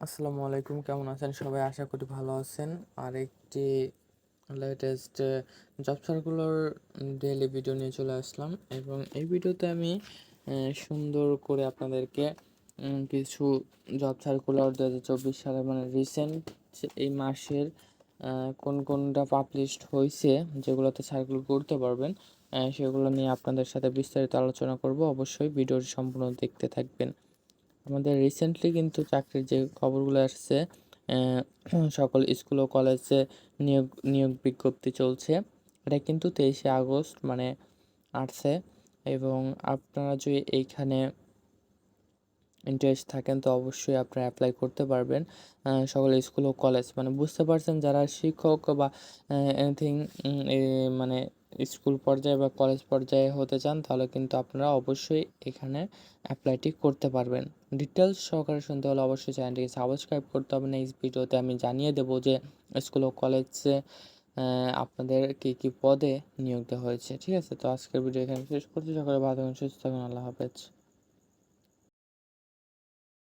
আসসালামু আলাইকুম, কেমন আছেন সবাই? আশা করি ভালো আছেন। আর একটি latest job circular daily video নিয়ে চলে আসলাম, এবং এই ভিডিওতে আমি সুন্দর করে আপনাদেরকে কিছু জব সার্কুলার 2024 সালে মানে রিসেন্ট এই মাসের কোনটা পাবলিশড হয়েছে, যেগুলোতে সার্কুলার করতে পারবেন, সেগুলো নিয়ে আপনাদের সাথে বিস্তারিত আলোচনা করব। অবশ্যই ভিডিওটি সম্পূর্ণ দেখতে থাকবেন। আমাদের রিসেন্টলি কিন্তু চাকরির যে খবরগুলো আসছে, সকল স্কুল ও কলেজে নিয়োগ নিয়োগ বিজ্ঞপ্তি চলছে। এটা কিন্তু 23শে আগস্ট মানে আসছে, এবং আপনারা যদি এইখানে ইন্টারেস্ট থাকেন তো অবশ্যই আপনারা অ্যাপ্লাই করতে পারবেন। সকল স্কুল ও কলেজ মানে বুঝতে পারছেন, যারা শিক্ষক বা এনিথিং মানে স্কুল পর্যায়ে বা কলেজ পর্যায়ে হতে চান, তাহলে কিন্তু আপনারা অবশ্যই এখানে অ্যাপ্লাইটি করতে পারবেন। ডিটেলস সহকারে শুনতে হলে অবশ্যই চ্যানেলটিকে সাবস্ক্রাইব করতে হবে। নেক্সট ভিডিওতে আমি জানিয়ে দেবো যে স্কুল ও কলেজে আপনাদের কী কী পদে নিয়োগ দেওয়া হয়েছে। ঠিক আছে, তো আজকের ভিডিও এখানে শেষ করছি। সকলে ভালো থাকুন, সুস্থ থাকুন, আল্লাহ হাফেজ।